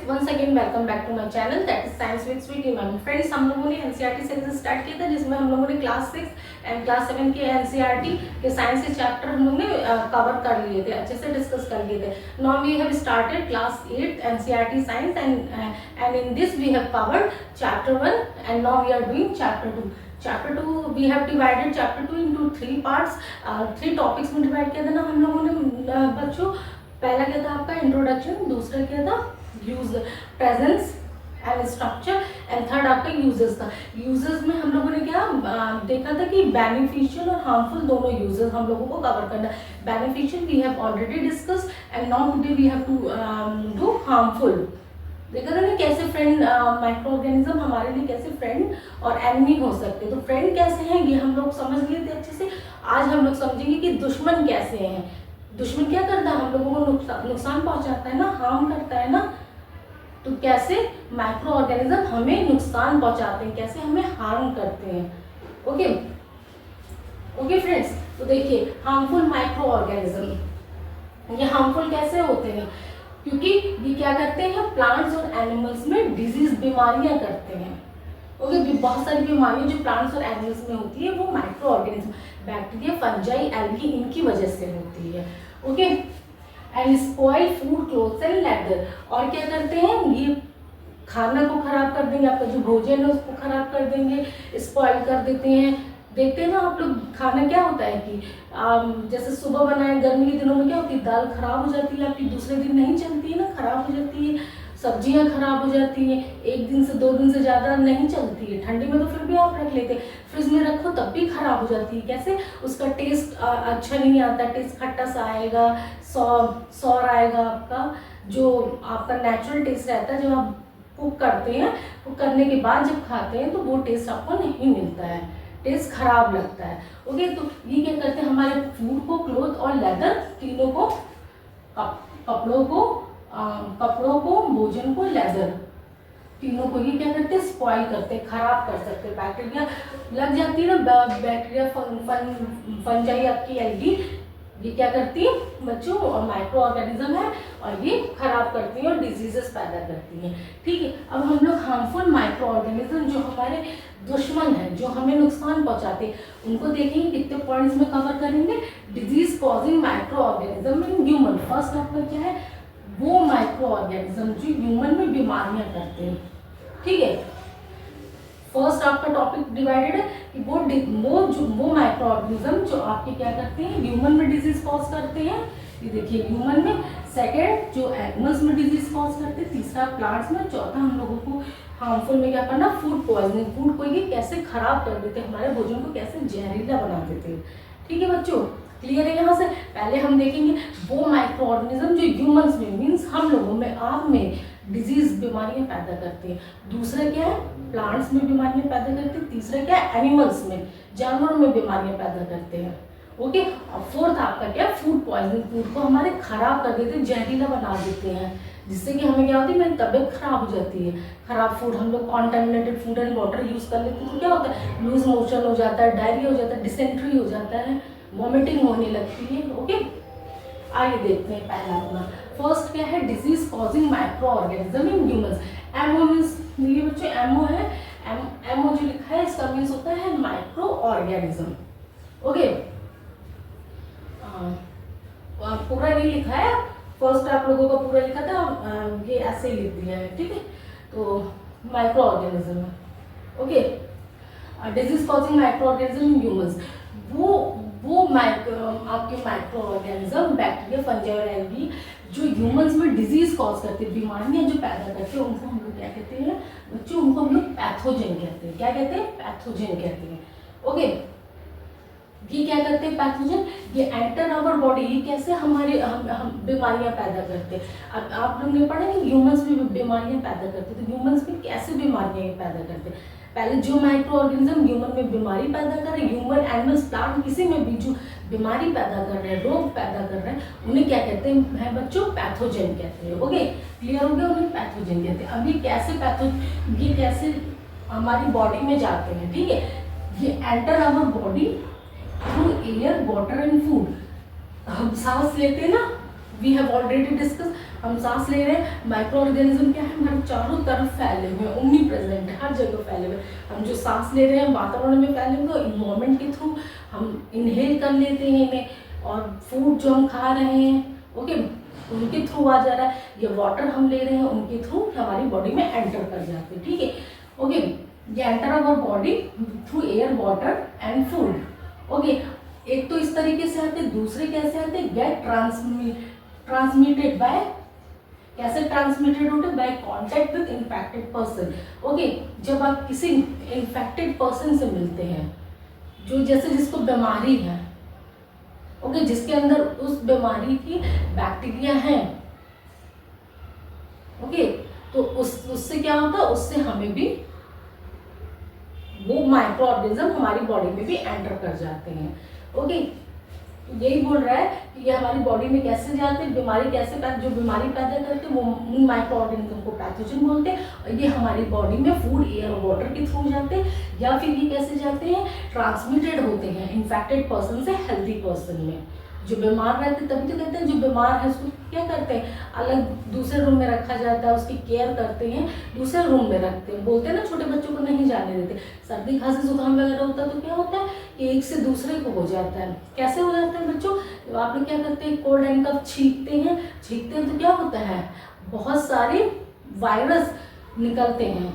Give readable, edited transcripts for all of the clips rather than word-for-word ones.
Friends, once again welcome back to my channel that is science with Sweety ma'am. Friends, हम लोगों ने NCERT series start किया था जिसमें हम लोगों ने क्लास 6 एंड क्लास 7 के एनसीईआरटी के साइंस के चैप्टर हम लोग ने कवर कर लिए थे, अच्छे से डिस्कस कर लिए थे। Now we have started class 8 NCERT science and in this we have covered chapter 1 and now we are doing chapter 2। Chapter 2 we have divided chapter 2 into 3 parts, 3 topics में डिवाइड किया था ना हम लोगों ने बच्चों। पहला क्या था आपका इंट्रोडक्शन, दूसरा क्या था use presence and structure and third आपका यूजेस था। यूजेस में हम लोगों ने क्या देखा था कि बेनिफिशियल और हार्मफुल दोनों यूजेस हम लोगों को कवर करना। Beneficial we have already discuss and now today we have to do harmful. देखा था ना कैसे फ्रेंड माइक्रो ऑर्गेनिज्म हमारे लिए कैसे फ्रेंड और एनिमी हो सकते हैं। तो फ्रेंड कैसे हैं ये हम लोग समझ लिए थे अच्छे से। आज हम लोग समझेंगे कि दुश्मन कैसे हैं। दुश्मन क्या करता है, हम लोगों को नुकसान पहुंचाता है ना, हार्म करता है ना। तो कैसे माइक्रो ऑर्गेनिज्म हमें नुकसान पहुंचाते हैं, कैसे हमें हार्म करते हैं। ओके ओके फ्रेंड्स, तो देखिए हार्मफुल माइक्रो ऑर्गेनिज्म ये हार्मफुल कैसे होते हैं, क्योंकि ये क्या करते हैं प्लांट्स और एनिमल्स में डिजीज बीमारियां करते हैं। ओके बहुत सारी बीमारियां जो प्लांट्स और एनिमल्स में होती है वो micro organism bacteria fungi algae इनकी वजह से होती है। Okay and spoil food clothes and leather, और क्या करते हैं ये खाना को खराब कर देंगे, आपका जो भोजन है उसको खराब कर देंगे, स्पॉइल कर देते हैं। देखते हैं ना आप लोग खाना क्या होता है कि जैसे सुबह बनाए गर्मी के दिनों में क्या होती है दाल खराब हो जाती है आपकी, दूसरे दिन नहीं चलती है ना, खराब हो जाती है। सब्जियां खराब हो जाती हैं, 1 दिन से 2 दिन से ज़्यादा नहीं चलती है। ठंडी में तो फिर भी आप रख लेते हैं, फ्रिज में रखो तब भी खराब हो जाती है। कैसे उसका टेस्ट अच्छा नहीं आता, टेस्ट खट्टा सा आएगा, सौर आएगा। आपका जो आपका नेचुरल टेस्ट रहता है जब आप कुक करते हैं, कुक करने के बाद जब खाते हैं तो वो टेस्ट आपको नहीं मिलता है, टेस्ट खराब लगता है। ओके तो ये क्या करते हैं हमारे फूड को, क्लोथ और लेदर तीनों को, कपड़ों को, भोजन को, लेदर तीनों को ये क्या करते हैं स्पॉइल करते हैं, खराब कर सकते हैं। बैक्टीरिया लग जाती है ना, बैक्टीरिया फंजाई आपकी एल्गी ये क्या करती है बच्चों और माइक्रो ऑर्गेनिज्म है और ये खराब करती है और डिजीजेस पैदा करती हैं। ठीक है, अब हम लोग हार्मफुल माइक्रो ऑर्गेनिज्म जो हमारे दुश्मन है, जो हमें नुकसान पहुंचाते हैं, उनको देखेंगे कितने पॉइंट्स में कवर करेंगे। Disease causing microorganism in human, first आपका क्या है वो माइक्रो ऑर्गेनिज्म जो ह्यूमन में बीमारियां करते हैं। ठीक है, फर्स्ट आपका टॉपिक डिवाइडेड है कि वो माइक्रो ऑर्गेनिज्म जो आपके क्या करते हैं ह्यूमन में डिजीज कॉज करते हैं। ये देखिए ह्यूमन में, सेकेंड जो एनिमल्स में डिजीज कॉज करते हैं, तीसरा प्लांट्स में, चौथा हम लोगों को हार्मफुल में क्या करना फूड पॉइजनिंग, फूड को ये कैसे खराब कर देते हैं, हमारे भोजन को कैसे जहरीला बना देते हैं। ठीक है बच्चों, क्लियर है। यहाँ से पहले हम देखेंगे वो माइक्रो ऑर्गेनिज्म जो ह्यूमंस में मीन्स हम लोगों में, आप में डिजीज बीमारियां पैदा करते हैं। दूसरा क्या है प्लांट्स में बीमारियां पैदा करते हैं। तीसरा क्या है एनिमल्स में, जानवरों में बीमारियां पैदा करते हैं। ओके और फोर्थ आपका क्या है फूड पॉइजनिंग, फूड को हमारे खराब कर देते हैं, जहरीला बना देते हैं, जिससे कि हमें क्या होती है मेरी तबीयत खराब हो जाती है। खराब फूड हम लोग contaminated food and water use कर लेते हैं तो क्या होता है लूज मोशन हो जाता है, डायरिया हो जाता है, डिसेंट्री हो जाता है, वॉमिटिंग होने लगती है। ओके आइए देखते हैं पहला अपना फर्स्ट क्या है disease causing microorganism in humans. MO means ये बच्चों एमओ है, एमओ जो लिखा है इसका मीन्स होता है माइक्रो ऑर्गेनिज्म। ओके पूरा नहीं लिखा है, फर्स्ट आप लोगों को पूरा लिखा था, ये ऐसे ही लिख दिया है। ठीक है तो माइक्रो ऑर्गेनिज्म है। Okay disease causing microorganism in humans, वो आपके माइक्रो ऑर्गेनिज्म बैक्टीरिया फंजाई और एल्गी जो ह्यूमंस में डिजीज कॉज करते हैं, बीमारियां जो पैदा करते हैं, उनको हम लोग क्या कहते हैं बच्चों, उनको हम लोग पैथोजन कहते हैं। क्या कहते हैं पैथोजन कहते हैं। ओके ये क्या करते हैं पैथोजन, ये एंटर आवर बॉडी, ये कैसे हमारे हम बीमारियां पैदा करते हैं। अब आप लोग ने पढ़ा कि ह्यूमंस में बीमारियां पैदा करते हैं, तो ह्यूमंस में कैसे बीमारियां पैदा करते हैं। पहले जो माइक्रो ऑर्गेनिज्म ह्यूमन में बीमारी पैदा कर रहे हैं, ह्यूमन एनिमल्स प्लांट किसी में भी जो बीमारी पैदा कर रहे हैं, रोग पैदा कर रहे हैं, उन्हें क्या कहते हैं बच्चों पैथोजन कहते हैं। ओके क्लियर हो गया, उन्हें पैथोजन कहते हैं। अब ये कैसे हमारी बॉडी में जाते हैं। ठीक है ये enter our body through air water and food, हम सांस लेते हैं ना, वी हैव ऑलरेडी डिस्कस हम सांस ले रहे हैं, माइक्रो ऑर्गेनिज्म क्या है, हमारे चारों तरफ फैले हुए हैं, ओमनी प्रेजेंट है, हर जगह फैले हुए हैं। हम जो सांस ले रहे हैं वातावरण में फैले हुए, इन्वायरमेंट के थ्रू हम इनहेल कर लेते हैं इन्हें, और फूड जो हम खा रहे हैं ओके उनके थ्रू आ जा रहा है, ये वाटर हम ले रहे हैं उनके थ्रू हमारी बॉडी में एंटर कर जाते हैं, ठीक है ओके। ये enter our body through air, water and food okay. एक तो इस तरीके से आते, दूसरे कैसे आते, गेट ट्रांसमिटेड बाय, कैसे ट्रांसमिटेड होते, by contact with infected person okay. जब आप किसी इन्फेक्टेड पर्सन से मिलते हैं, जो जैसे जिसको बीमारी है ओके, जिसके अंदर उस बीमारी की बैक्टीरिया है ओके, तो उससे क्या होता है, उससे हमें भी वो माइक्रो ऑर्गेनिज्म हमारी बॉडी में भी एंटर कर जाते हैं ओके। यही बोल रहा है कि ये हमारी बॉडी में कैसे जाते हैं, बीमारी कैसे जो बीमारी पैदा करते हैं वो उन माइक्रो ऑर्गेनिज्म को पैथोजन बोलते हैं, और ये हमारी बॉडी में फूड, एयर और वाटर के थ्रू जाते हैं, या फिर ये कैसे जाते हैं, ट्रांसमिटेड होते हैं इन्फेक्टेड पर्सन से हेल्दी पर्सन में। जो बीमार रहते, तभी तो कहते हैं जो बीमार है उसको क्या करते हैं, अलग दूसरे रूम में रखा जाता है, उसकी केयर करते हैं, दूसरे रूम में रखते हैं। बोलते हैं ना छोटे बच्चों को नहीं जाने देते, सर्दी खांसी जुकाम वगैरह होता है तो क्या होता है कि एक से दूसरे को हो जाता है। कैसे हो जाता है बच्चों, तो आप लोग क्या करते हैं, कोल्ड एंड कफ छींकते हैं तो क्या होता है, बहुत सारे वायरस निकलते हैं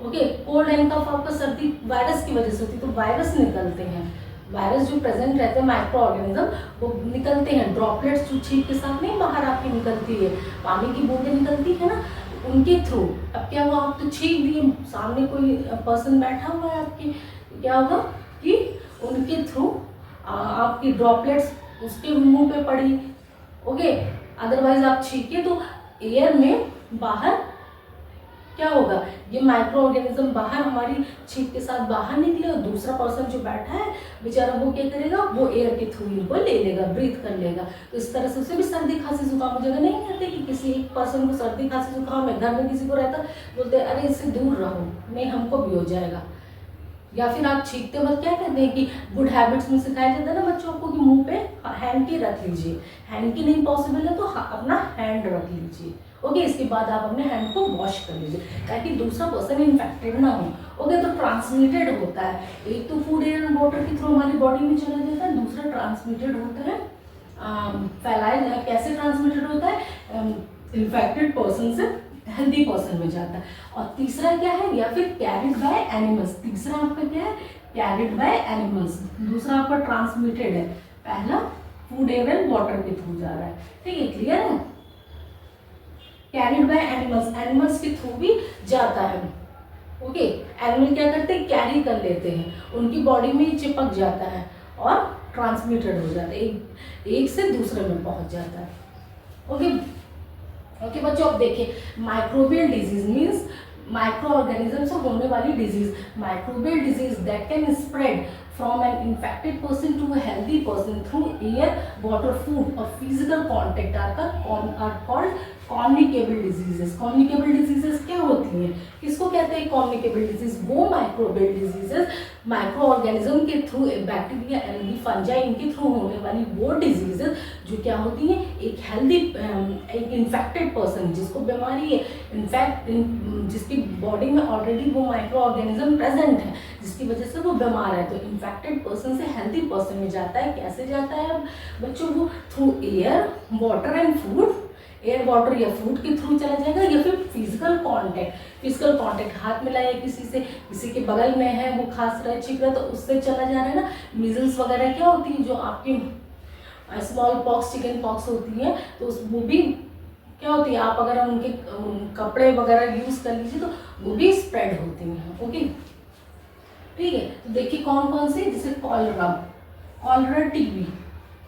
ओके। कोल्ड एंड कफ आपका सर्दी वायरस की वजह से होती है, तो वायरस निकलते हैं, वायरस जो प्रेजेंट रहते हैं माइक्रो ऑर्गेनिज्म वो निकलते हैं, ड्रॉपलेट्स जो छींक के साथ नहीं बाहर आपकी निकलती है, पानी की बूंदें निकलती है ना, उनके थ्रू। अब क्या हुआ, आप तो छींक दिए, सामने कोई पर्सन बैठा हुआ है आपकी, क्या होगा कि उनके थ्रू आपकी ड्रॉपलेट्स उसके मुंह पे पड़ी ओके। अदरवाइज आप छींके तो एयर में बाहर क्या होगा, ये माइक्रो ऑर्गेनिज्म बाहर हमारी छींक के साथ बाहर निकले, और दूसरा पर्सन जो बैठा है बेचारा वो क्या करेगा, वो एयर के थ्रू इनको ले लेगा, ब्रीथ कर लेगा, तो इस तरह से उसे भी सर्दी खांसी जुकाम हो जाएगा। नहीं कहते कि किसी एक पर्सन को सर्दी खांसी जुकाम है, घर में किसी को रहता, बोलते अरे इससे दूर रहो, नहीं हमको भी हो जाएगा। या फिर आप छींकते वक्त क्या कहते हैं कि गुड हैबिट्स में सिखाया जाता है ना बच्चों को कि मुंह पे हैंकी रख लीजिए, हैंकी नहीं पॉसिबल है तो अपना हैंड रख लीजिए ओके। इसके बाद आप अपने हैंड को वॉश कर लीजिए ताकि दूसरा पर्सन इन्फेक्टेड ना हो ओके। तो ट्रांसमिटेड होता है, एक तो फूड, एयर एंड वाटर के थ्रू हमारी बॉडी में चला जाता है, दूसरा ट्रांसमिटेड होता है, फैलाया, कैसे ट्रांसमिटेड होता है, इन्फेक्टेड पर्सन से हेल्दी पर्सन में जाता है। और तीसरा क्या है, या फिर कैरिड बाय एनिमल्स, तीसरा आपका क्या है, कैरिड बाय एनिमल्स, दूसरा आपका ट्रांसमिटेड है, पहला फूड, एयर एंड वाटर के थ्रू जा रहा है, ठीक है क्लियर है। कैरिड बाय एनिमल्स, एनिमल्स के थ्रू भी जाता है ओके। एनिमल क्या करते हैं, कैरी कर लेते हैं, उनकी बॉडी में चिपक जाता है और ट्रांसमिटेड हो जाता है, एक से दूसरे में पहुंच जाता है ओके। ओके बच्चों, अब देखिए microbial disease means micro organism से होने वाली disease, microbial disease that can spread from an infected person to a healthy person through air, water, food or physical contact are called communicable diseases. communicable diseases क्या होती हैं, किसको कहते हैं communicable disease, वो microbial diseases माइक्रो ऑर्गेनिज्म के through, bacteria, algae, fungi, इनके through होने वाली वो डिजीजेस जो क्या होती हैं, एक हेल्दी, एक इन्फेक्टेड पर्सन जिसको बीमारी है, इनफैक्ट जिसकी बॉडी में ऑलरेडी वो माइक्रो ऑर्गेनिज्म प्रेजेंट है जिसकी वजह से वो बीमार है, तो इन्फेक्टेड पर्सन से हेल्दी पर्सन में जाता है। कैसे जाता है अब बच्चों, वो through air, water and food, air, water या फूड के थ्रू चला जाएगा, या फिर फिजिकल कांटेक्ट, हाथ मिलाया किसी से, किसी के बगल में है वो खांस रहा है, छींक रहा है, तो उससे चला जा रहा है ना। मीजल्स वगैरह क्या होती है, जो आपकी स्मॉल पॉक्स, चिकन पॉक्स होती है, तो वो भी क्या होती है, आप अगर उनके कपड़े वगैरह यूज कर लीजिए तो वो भी स्प्रेड होती हैं ओके, ठीक है। तो देखिए कौन कौन से, जैसे कॉलरा, टीबी,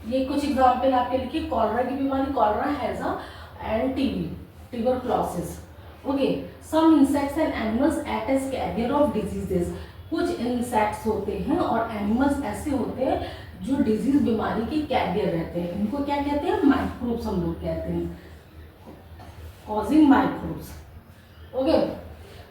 ये कुछ एग्जाम्पल आपके लिखिए। कॉलरा की बीमारी, कॉलरा, हैजा and TB, tuberculosis okay. Some insects and animals act as carrier of diseases, कुछ इंसेक्ट्स होते हैं और एनिमल्स ऐसे होते हैं जो डिजीज बीमारी के कैरियर रहते हैं, इनको क्या कहते हैं, माइक्रोब्स हम लोग कहते हैं, कॉजिंग माइक्रोब्स ओके।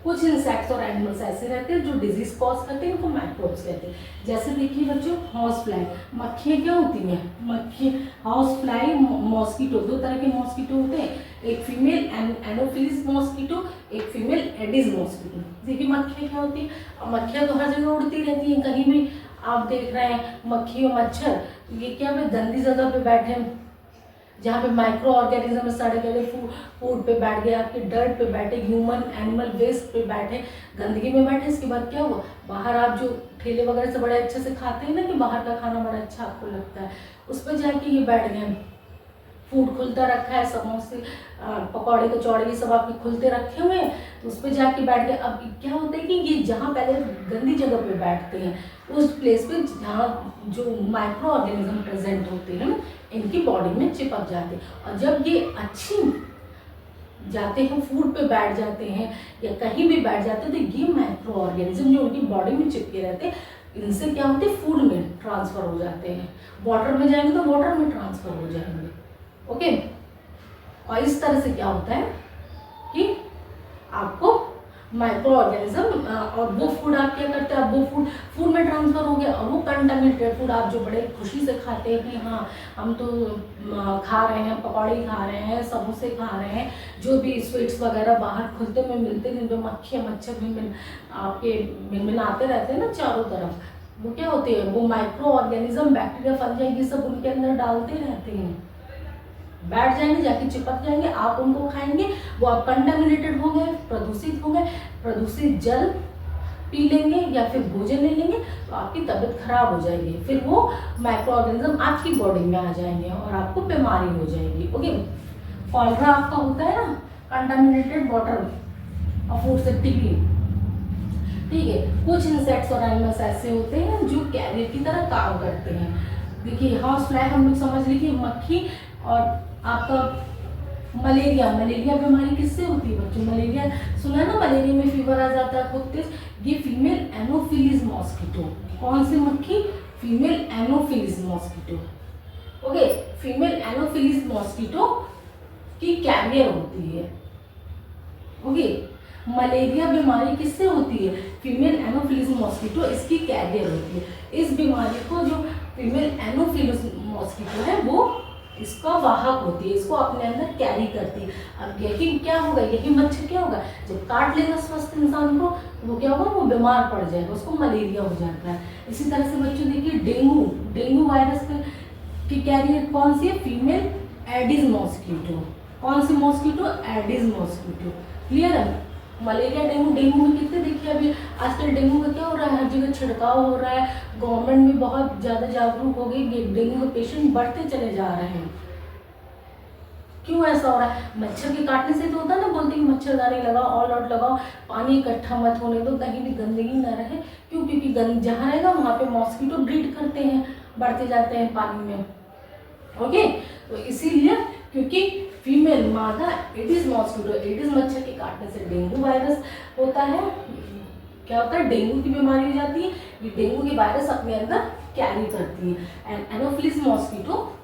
कुछ इंसेक्ट्स और एनिमल्स ऐसे रहते हैं जो डिजीज कॉज करते हैं, इनको माइक्रोब्स कहते हैं। जैसे देखिए बच्चों, हाउस फ्लाई, मक्खियाँ क्या होती हैं, मक्खी, हाउस फ्लाई, मॉस्किटो, दो तरह के मॉस्किटो होते हैं, एक फीमेल एनोफिलिस मॉस्किटो, एक फीमेल एडिस मॉस्किटो। देखिए मक्खियाँ क्या होती है, मक्खियाँ तो हर जगह उड़ती रहती हैं, कहीं भी आप देख रहे हैं मक्खी और मच्छर, ये क्या है, गंदी जगह पे बैठे हैं, जहाँ पे माइक्रो ऑर्गेनिज्म सड़े गले फूड पे बैठ गए, आपके डर्ट पे बैठे, ह्यूमन एनिमल वेस्ट पे बैठे, गंदगी में बैठे। इसके बाद क्या हुआ, बाहर आप जो ठेले वगैरह से बड़े अच्छे से खाते हैं ना, कि बाहर का खाना बड़ा अच्छा आपको लगता है, उस पर जाके ये बैठ गए, फूड खुलता रखा है, समोसे पकौड़े कचौड़े ये सब आपके खुलते रखे हुए हैं, तो उस पर जाके बैठ गए। अब क्या होता है कि ये जहाँ पहले गंदी जगह पे बैठते हैं, उस प्लेस पे जहाँ जो माइक्रो ऑर्गेनिज्म प्रेजेंट होते हैं इनकी बॉडी में चिपक जाते हैं, और जब ये अच्छी जाते हैं फूड पे बैठ जाते हैं या कहीं भी बैठ जाते हैं, तो ये माइक्रो ऑर्गेनिज्म जो उनकी बॉडी में चिपके रहते हैं, इनसे क्या होते हैं, फूड में ट्रांसफर हो जाते हैं, वाटर में जाएंगे तो वाटर में ट्रांसफर हो जाएंगे। ओके, और इस तरह से क्या होता है कि आपको माइक्रो ऑर्गेनिज्म और वो फूड आप क्या करते हैं, अब वो फूड में ट्रांसफर हो गया, और वो कंटामिनेटेड फूड आप जो बड़े खुशी से खाते हैं कि हाँ हम तो खा रहे हैं, पकौड़े खा रहे हैं, समोसे खा रहे हैं, जो भी स्वीट्स वगैरह बाहर खुलते में मिलते हैं, जिन मक्खियाँ मच्छर भी आपके मिनमिनाते रहते हैं ना चारों तरफ, वो क्या होते हैं, वो माइक्रो ऑर्गेनिज्म बैक्टीरिया फंजाई ये सब उनके अंदर डालते रहते हैं, बैठ जाएंगे, जाके चिपक जाएंगे, आप उनको खाएंगे, वो आप कंटामिनेटेड हो गए, प्रदूषित हो गए, प्रदूषित जल पी लेंगे या फिर भोजन ले लेंगे, तो आपकी तबीयत खराब हो जाएगी, फिर वो माइक्रो ऑर्गेनिज्म आपकी बॉडी में आ जाएंगे और आपको बीमारी हो जाएगी। ओके, कॉलरा आपका होता है ना, कंटामिनेटेड वाटर और फूड से टीबी, ठीक है। कुछ इंसेक्ट्स और एनिमल्स ऐसे होते हैं जो कैरियर की तरह काम करते हैं। देखिए हाउस फ्लाई हम लोग समझ लीजिए, मक्खी, और आपका मलेरिया, मलेरिया बीमारी किससे होती है बच्चों, मलेरिया सुना ना, मलेरिया में फीवर आ जाता है खूब तेज, ये फीमेल एनोफिलिस मॉस्किटो, कौन सी मक्खी, female Anopheles mosquito. Okay, female Anopheles mosquito की कैरियर होती है। ओके, मलेरिया बीमारी किससे होती है, फीमेल एनोफिलिस मॉस्किटो इसकी कैरियर होती है। इस बीमारी को जो फीमेल एनोफिलिस मॉस्किटो है वो इसका वाहक होती है, इसको अपने अंदर कैरी करती है। अब यही क्या होगा, यही मच्छर क्या होगा, जब काट लेगा स्वस्थ इंसान को, वो क्या होगा, वो बीमार पड़ जाएगा, उसको मलेरिया हो जाता है। इसी तरह से बच्चों देखिए डेंगू, डेंगू वायरस की कैरियर कौन सी है, फीमेल एडिस मॉस्किटो, कौन सी मॉस्किटो, एडिस मॉस्किटो। क्लियर है, मलेरिया डेंगू, डेंगू में कितने देखिए अभी आजकल डेंगू का क्या हो रहा है, हर जगह छिड़काव हो रहा है, गवर्नमेंट भी बहुत ज़्यादा जागरूक हो गई, डेंगू के पेशेंट बढ़ते चले जा रहे हैं। क्यों ऐसा हो रहा है, मच्छर के काटने से तो होता है ना, बोलते हैं मच्छरदानी लगाओ, ऑल आउट लगाओ, पानी इकट्ठा मत होने दो, कहीं भी गंदगी ना रहे। क्यों, क्योंकि जहाँ रहेगा वहाँ पे मॉस्किटो ब्रीड करते हैं, बढ़ते जाते हैं पानी में। ओके, तो इसीलिए क्योंकि फीमेल मादा एडिस मॉस्किटो, एडिस मच्छर के काटने से डेंगू वायरस होता है, क्या होता है, डेंगू की बीमारी हो जाती है, ये डेंगू की वायरस अपने अंदर कैरी करती है। एंड एनोफिलिस मॉस्किटो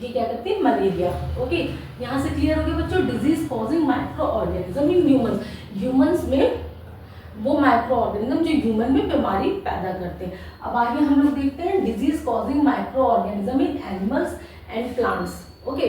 ये क्या करती है, मलेरिया। ओके, यहाँ से क्लियर हो गया बच्चों, disease causing microorganism in humans, humans में वो माइक्रो ऑर्गेनिज्म जो ह्यूमन में बीमारी पैदा करते हैं। अब आगे हम लोग देखते हैं disease causing microorganism in animals and plants. Okay,